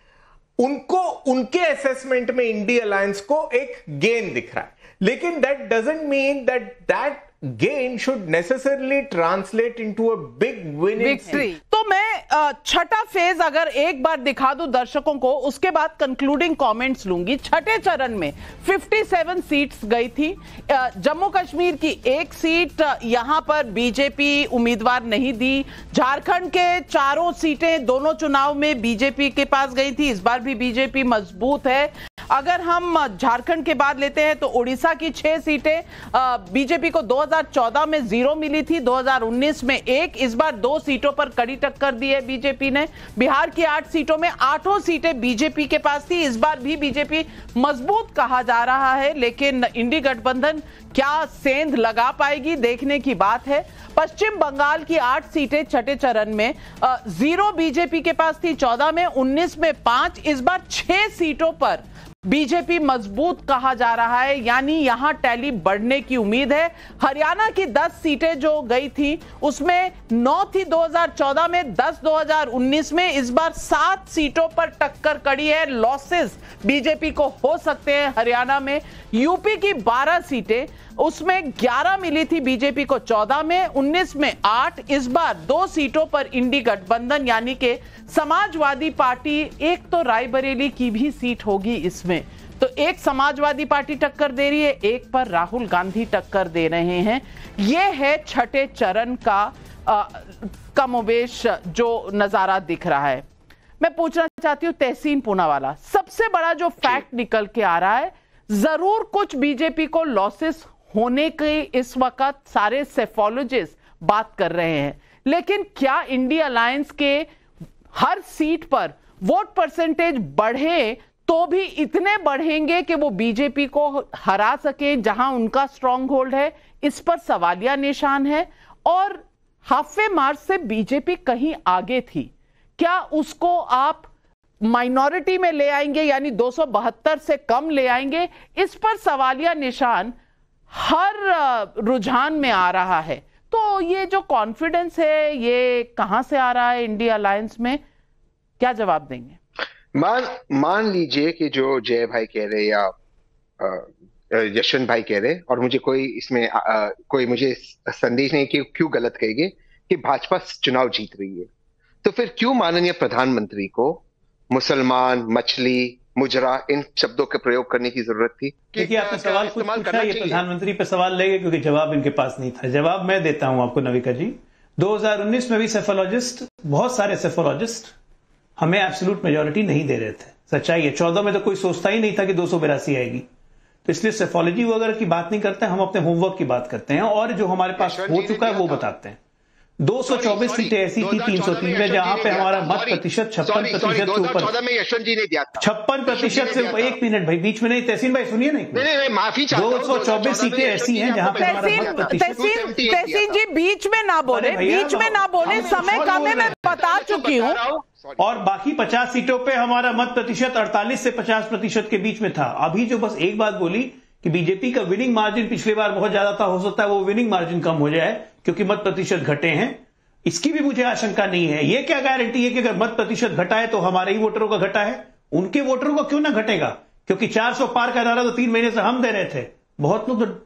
Speaker 9: उनको उनके असेसमेंट में इंडिया अलायंस को एक गेन दिख रहा है, लेकिन that doesn't mean that gain should necessarily translate into a big win in
Speaker 1: victory. तो मैं छठा फेज अगर एक बार दिखा दूं दर्शकों को, उसके बाद कंक्लूडिंग कमेंट्स लूंगी। छठे चरण में 57 सीट्स गई थी। जम्मू कश्मीर की एक सीट यहां पर बीजेपी उम्मीदवार नहीं दी। झारखंड के चारों सीटें दोनों चुनाव में बीजेपी के पास गई थी। इस बार भी बीजेपी मजबूत है। अगर हम झारखंड के बाद लेते हैं तो उड़ीसा की 6 सीटें बीजेपी को 2014 में 0 मिली थी, 2019 में 1, इस बार 2 सीटों पर कड़ी टक्कर दी है बीजेपी ने। बिहार की 8 सीटों में 8 सीटें बीजेपी के पास थी। इस बार भी बीजेपी मजबूत कहा जा रहा है, लेकिन इंडी गठबंधन क्या सेंध लगा पाएगी, देखने की बात है। पश्चिम बंगाल की 8 सीटें छठे चरण में 0 बीजेपी के पास थी 14 में, 19 में 5, इस बार 6 सीटों पर बीजेपी मजबूत कहा जा रहा है, यानी यहां टैली बढ़ने की उम्मीद है। हरियाणा की 10 सीटें जो गई थी उसमें 9 थी 2014 में, 10 2019 में, इस बार 7 सीटों पर टक्कर कड़ी है। लॉसेस बीजेपी को हो सकते हैं हरियाणा में। यूपी की 12 सीटें, उसमें 11 मिली थी बीजेपी को 14 में, 19 में 8, इस बार 2 सीटों पर इंडी गठबंधन यानी कि समाजवादी पार्टी, एक तो रायबरेली की भी सीट होगी इसमें, तो एक समाजवादी पार्टी टक्कर दे रही है, एक पर राहुल गांधी टक्कर दे रहे हैं। यह है छठे चरण का कमोबेश जो नजारा दिख रहा है। मैं पूछना चाहती हूं तहसीन पूनावाला, सबसे बड़ा जो फैक्ट निकल के आ रहा है, जरूर कुछ बीजेपी को लॉसेस होने के इस वक्त सारे सेफोलॉजिस्ट बात कर रहे हैं, लेकिन क्या इंडी अलायंस के हर सीट पर वोट परसेंटेज बढ़े तो भी इतने बढ़ेंगे कि वो बीजेपी को हरा सके जहां उनका स्ट्रांग होल्ड है? इस पर सवालिया निशान है। और हाफे मार्च से बीजेपी कहीं आगे थी, क्या उसको आप माइनॉरिटी में ले आएंगे, यानी 272 से कम ले आएंगे? इस पर सवालिया निशान हर रुझान में आ रहा है। तो ये जो कॉन्फिडेंस है ये कहां से आ रहा है इंडिया अलायंस में, क्या जवाब देंगे?
Speaker 4: मान लीजिए कि जो जय भाई कह रहे या यशवंत भाई कह रहे, और मुझे कोई इसमें कोई मुझे संदेश नहीं कि क्यों गलत कहेंगे कि भाजपा चुनाव जीत रही है, तो फिर क्यों माननीय प्रधानमंत्री को मुसलमान, मछली, मुजरा इन शब्दों का प्रयोग करने की जरूरत थी?
Speaker 5: देखिए, आपने सवाल कुछ पूछा, ये प्रधानमंत्री पे सवाल लेंगे क्योंकि जवाब इनके पास नहीं था। जवाब मैं देता हूं आपको नविका जी। 2019 में भी सेफोलॉजिस्ट, बहुत सारे सेफोलॉजिस्ट हमें एब्सोल्यूट मेजॉरिटी नहीं दे रहे थे। सच्चाई है, 14 में तो कोई सोचता ही नहीं था कि 282 आएगी, तो इसलिए सेफोलॉजी वगैरह की बात नहीं करते, हम अपने होमवर्क की बात करते हैं और जो हमारे पास हो चुका है वो बताते हैं। 224 सीटें ऐसी थी 303 में जहां पे हमारा मत प्रतिशत 56% के ऊपर।
Speaker 4: 14 में यशवंत जी ने दिया था
Speaker 5: 56% से। एक मिनट भाई, बीच में नहीं, तहसीन भाई सुनिए
Speaker 4: नहीं, माफी चाहता हूं।
Speaker 5: 224 सीटें ऐसी हैं जहां पे हमारा मत प्रतिशत।
Speaker 1: तहसीन जी बीच में ना बोले, बीच में ना बोले, समय कम है, मैं बता चुकी हूँ।
Speaker 5: और बाकी 50 सीटों पे हमारा मत प्रतिशत 48 से 50% के बीच में था। अभी जो बस एक बात बोली कि बीजेपी का विनिंग मार्जिन पिछली बार बहुत ज्यादा था, हो सकता है वो विनिंग मार्जिन कम हो जाए क्योंकि मत प्रतिशत घटे हैं, इसकी भी मुझे आशंका नहीं है। ये क्या गारंटी है कि अगर मत प्रतिशत घटा है तो हमारे ही वोटरों का घटा है? उनके वोटरों का क्यों ना घटेगा? क्योंकि 400 पार का नारा तो 3 महीने से हम दे रहे थे। बहुत लोग तो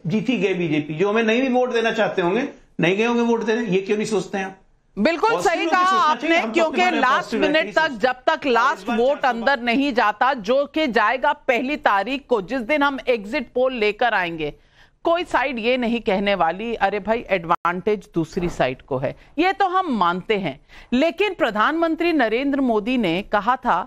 Speaker 5: जीती गए बीजेपी, जो हमें नहीं भी वोट देना चाहते होंगे नहीं गए होंगे वोट देने। ये क्यों नहीं सोचते हैं?
Speaker 1: बिल्कुल सही कहा आपने, क्योंकि लास्ट मिनट तक, जब तक लास्ट वोट अंदर नहीं जाता, जो कि जाएगा 1 तारीख को, जिस दिन हम एग्जिट पोल लेकर आएंगे, कोई साइड ये नहीं कहने वाली अरे भाई एडवांटेज दूसरी साइड को है, ये तो हम मानते हैं। लेकिन प्रधानमंत्री नरेंद्र मोदी ने कहा था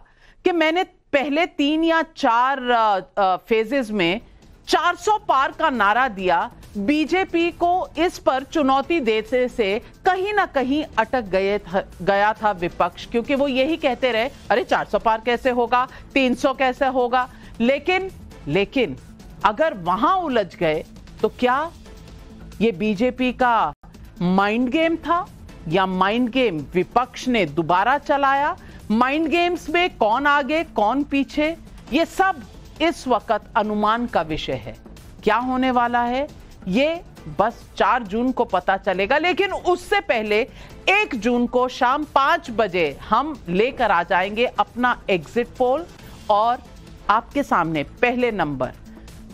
Speaker 1: कि मैंने पहले 3 या 4 फेजेस में 400 पार का नारा दिया। बीजेपी को इस पर चुनौती देने से कहीं ना कहीं अटक गया था विपक्ष, क्योंकि वो यही कहते रहे अरे 400 पार कैसे होगा, 300 कैसे होगा। लेकिन अगर वहां उलझ गए तो क्या ये बीजेपी का माइंड गेम था या माइंड गेम विपक्ष ने दोबारा चलाया? माइंड गेम्स में कौन आगे कौन पीछे, ये सब इस वक्त अनुमान का विषय है। क्या होने वाला है ये बस 4 जून को पता चलेगा, लेकिन उससे पहले 1 जून को शाम 5 बजे हम लेकर आ जाएंगे अपना एग्जिट पोल और आपके सामने पहले नंबर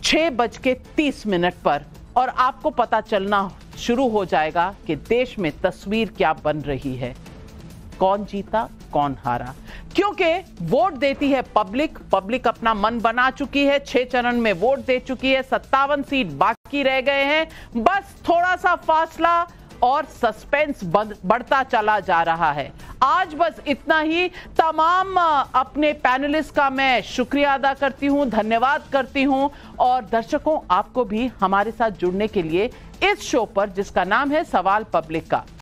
Speaker 1: 6:30 पर और आपको पता चलना शुरू हो जाएगा कि देश में तस्वीर क्या बन रही है, कौन जीता कौन हारा। क्योंकि वोट देती है पब्लिक अपना मन बना चुकी है, 6 चरण में वोट दे चुकी है, 57 सीट बाकी रह गए हैं, बस थोड़ा सा फासला और सस्पेंस बढ़ता चला जा रहा है। आज बस इतना ही। तमाम अपने पैनलिस्ट का मैं शुक्रिया अदा करती हूं, धन्यवाद करती हूं, और दर्शकों आपको भी हमारे साथ जुड़ने के लिए इस शो पर जिसका नाम है सवाल पब्लिक का।